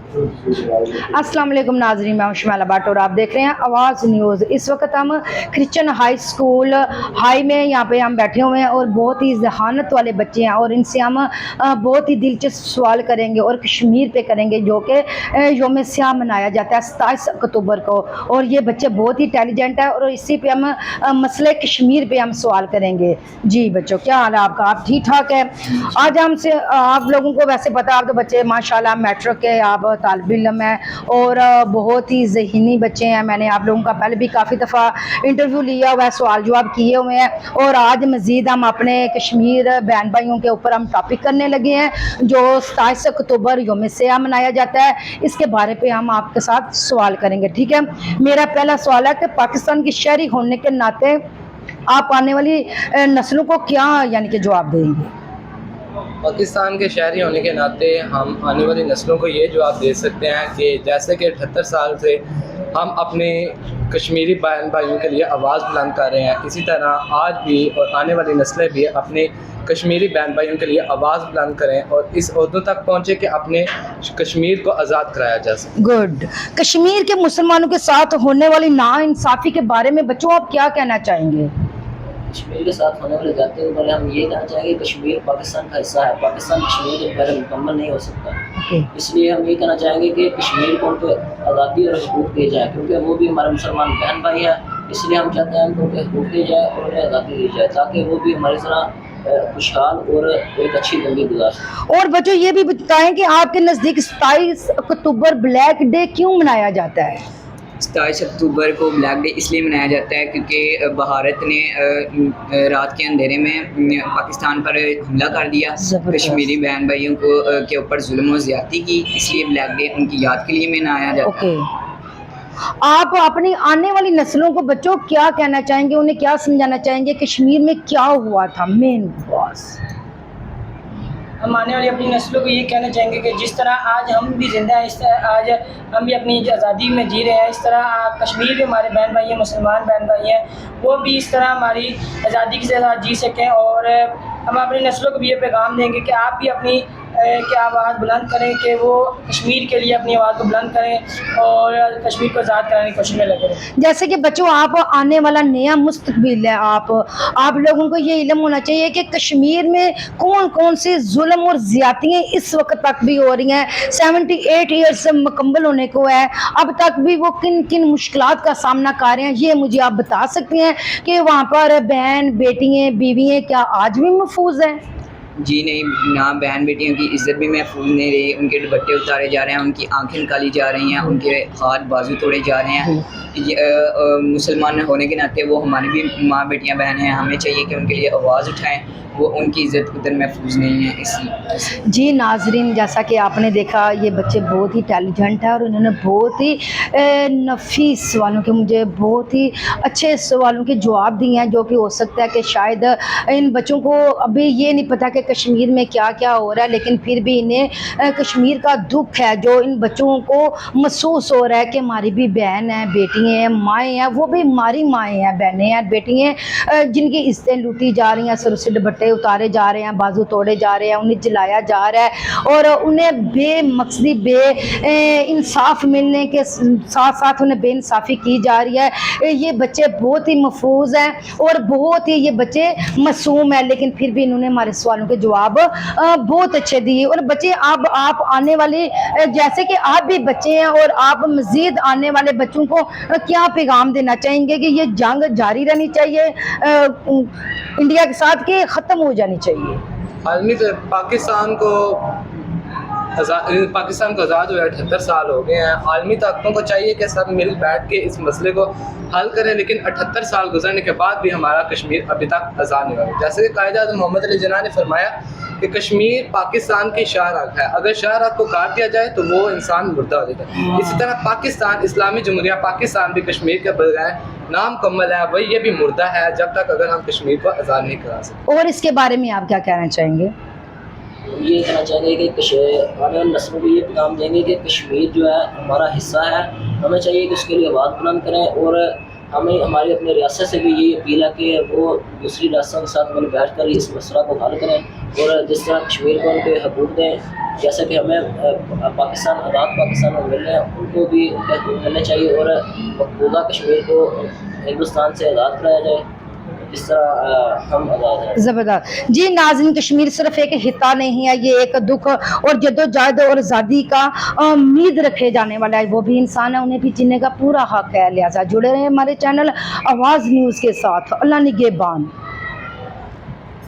अस्सलाम वालेकुम नाज़रीन, मैं शुमाइला भट्ट और आप देख रहे हैं आवाज़ न्यूज़। इस वक्त हम क्रिश्चियन हाई स्कूल हाई में यहाँ पे हम बैठे हुए हैं और बहुत ही जहानत वाले बच्चे हैं और इनसे हम बहुत ही दिलचस्प सवाल करेंगे और कश्मीर पे करेंगे, जो कि योम स्याह मनाया जाता है 27 अक्टूबर को। और ये बच्चे बहुत ही इंटेलिजेंट है और इसी पे हम मसले कश्मीर पे हम सवाल करेंगे। जी बच्चों, क्या हाल है आपका? आप ठीक ठाक है? आज हमसे आप लोगों को वैसे पता, आप तो बच्चे माशाल्लाह मैट्रिक के आप तालिब इल्म है और बहुत ही ज़हीनी बच्चे हैं। मैंने आप लोगों का पहले भी काफ़ी दफ़ा इंटरव्यू लिया हुआ है, सवाल जवाब किए हुए हैं और आज मज़ीद हम अपने कश्मीर बहन भाइयों के ऊपर हम टॉपिक करने लगे हैं, जो 27 अक्टूबर योम स्याह मनाया जाता है। इसके बारे पे हम आपके साथ सवाल करेंगे, ठीक है? मेरा पहला सवाल है कि पाकिस्तान की शहरी होने के नाते आप आने वाली नस्लों को क्या यानी कि जवाब देंगे? पाकिस्तान के शहरी होने के नाते हम आने वाली नस्लों को ये जवाब दे सकते हैं कि जैसे कि 78 साल से हम अपने कश्मीरी बहन भाइयों के लिए आवाज़ बुलंद कर रहे हैं, इसी तरह आज भी और आने वाली नस्लें भी अपने कश्मीरी बहन भाइयों के लिए आवाज़ बुलंद करें और इस ओहदों तक पहुँचे कि अपने कश्मीर को आज़ाद कराया जा सके। गुड। कश्मीर के मुसलमानों के साथ होने वाली नाइंसाफ़ी के बारे में बच्चों आप क्या कहना चाहेंगे? कश्मीर के साथ होने वाले जाते के बारे हम ये कहना चाहेंगे कि कश्मीर पाकिस्तान का हिस्सा है, पाकिस्तान कश्मीर के बगैर मुकम्मल नहीं हो सकता। इसलिए हम ये कहना चाहेंगे कि कश्मीर को उनको आज़ादी और हकूक़ दिए जाए, क्योंकि वो भी हमारे मुसलमान बहन भाई हैं। इसलिए हम चाहते हैं उनको हकूक़ दिए जाए और उन्हें आज़ादी दी जाए, ताकि वो भी हमारी तरह खुशहाल और एक अच्छी ज़िंदगी गुजार सकें। और बच्चों ये भी बताएं कि आपके नज़दीक 27 अक्टूबर ब्लैक डे क्यों मनाया जाता है? 27 अक्टूबर को ब्लैक डे इसलिए मनाया जाता है क्योंकि भारत ने रात के अंधेरे में पाकिस्तान पर हमला कर दिया, कश्मीरी बहन भाइयों को के ऊपर जुल्म और ज़्यादती की, इसलिए ब्लैक डे उनकी याद के लिए मनाया जाता है। आप अपनी आने वाली नस्लों को बच्चों क्या कहना चाहेंगे, उन्हें क्या समझाना चाहेंगे कश्मीर में क्या हुआ था? मेन बॉस हम आने वाली अपनी नस्लों को ये कहना चाहेंगे कि जिस तरह आज हम भी जिंदा हैं, इस तरह आज हम भी अपनी आज़ादी में जी रहे हैं, इस तरह कश्मीर में हमारे बहन भाई हैं, मुसलमान बहन भाई हैं, वो भी इस तरह हमारी आज़ादी के साथ जी सकें। और हम अपनी नस्लों को भी ये पैगाम देंगे कि आप भी अपनी क्या आवाज़ बुलंद करें, कि वो कश्मीर के लिए अपनी आवाज़ को बुलंद करें और कश्मीर को आज़ाद कराने की कोशिश में लगे रहें। जैसे कि बच्चों आप आने वाला नया मुस्तकबिल है, आप लोगों को ये इल्म होना चाहिए कि कश्मीर में कौन कौन से जुल्म और ज़्यादतियाँ इस वक्त तक भी हो रही हैं। 78 ईयर्स से मुकम्मल होने को है, अब तक भी वो किन किन मुश्किलात का सामना कर रहे हैं, ये मुझे आप बता सकते हैं कि वहाँ पर बहन बेटियाँ बीवियाँ क्या आज भी महफूज हैं? जी नहीं, ना बहन बेटियों की इज़्ज़त भी महफूज नहीं रही, उनके दुपट्टे उतारे जा रहे हैं, उनकी आंखें निकाली जा रही हैं, उनके हाथ बाजू तोड़े जा रहे हैं। मुसलमान होने के नाते वो हमारी भी माँ बेटियाँ बहन हैं, हमें चाहिए कि उनके लिए आवाज़ उठाएं, वो उनकी इज़्ज़त उधर महफूज नहीं है इसलिए। जी नाजरीन, जैसा कि आपने देखा ये बच्चे बहुत ही इंटेलिजेंट है और उन्होंने बहुत ही नफीस सवालों के, मुझे बहुत ही अच्छे सवालों के जवाब दिए हैं, जो कि हो सकता है कि शायद इन बच्चों को अभी ये नहीं पता कि कश्मीर में क्या क्या हो रहा है, लेकिन फिर भी इन्हें कश्मीर का दुख है जो इन बच्चों को महसूस हो रहा है कि हमारी भी बहन है, बेटियाँ हैं, माएँ हैं, वो भी हमारी माएँ हैं, बहनें हैं, बेटियाँ जिनकी इज्जतें लूटी जा रही हैं, सर से दुपट्टे उतारे जा रहे हैं, बाजू तोड़े जा रहे हैं, उन्हें जलाया जा रहा है और उन्हें बेमकसदी इंसाफ मिलने के साथ साथ उन्हें बेइंसाफ़ी की जा रही है। ये बच्चे बहुत ही महफूज हैं और बहुत ही ये बच्चे मासूम हैं, लेकिन फिर भी इन्होंने हमारे सवालों के जवाब बहुत अच्छे दिए। और बच्चे अब आप आने वाले, जैसे कि आप भी बच्चे हैं और आप मज़ीद आने वाले बच्चों को क्या पैगाम देना चाहेंगे कि ये जंग जारी रहनी चाहिए इंडिया के साथ कि ख़त्म हो जानी चाहिए? आदमी तो पाकिस्तान को आज़ाद हुए 78 साल हो गए हैं। आलमी ताकतों को चाहिए कि सब मिल बैठ के इस मसले को हल करें, लेकिन 78 साल गुजरने के बाद भी हमारा कश्मीर अभी तक आज़ाद नहीं हुआ। जैसे कि कायद-ए-आज़म मोहम्मद अली जिन्ना ने फरमाया कि कश्मीर पाकिस्तान की शाहराह है, अगर शाहराह को काट दिया जाए तो वो इंसान मुर्दा हो जाता है। इसी तरह पाकिस्तान इस्लामी जमहूरिया पाकिस्तान भी कश्मीर के बगैर नामुकम्मल है, वही ये भी मुर्दा है जब तक अगर हम कश्मीर को आज़ाद नहीं करा सकते। और इसके बारे में आप क्या कहना चाहेंगे? ये कहना चाहेंगे कि आने वाली नस्लों को ये पैगाम देंगे कि कश्मीर जो है हमारा हिस्सा है, हमें चाहिए कि उसके लिए आवाज़ बुलंद करें और हमें हमारी अपनी रियासत से भी यही अपील है कि वो दूसरी रियासतों के साथ मिल बैठ कर इस मसला को हल करें और जिस तरह कश्मीर को उनके हकूक़ दें, جیسا کہ ہمیں پاکستان آزاد پاکستان میں مل رہے ہیں ان کو بھی ملنے چاہیے، اور مقبوضہ کشمیر کو ہندوستان سے آزاد کرایا جائے جس طرح ہم آزاد ہیں۔ زبردست جی ناظرین، کشمیر صرف ایک خطہ نہیں ہے، یہ ایک دکھ اور جدوجہد اور آزادی کا امید رکھے جانے والا ہے، وہ بھی انسان ہے، انہیں بھی جینے کا پورا حق ہے، لہٰذا جڑے رہے ہمارے چینل آواز نیوز کے ساتھ۔ اللہ نگہبان۔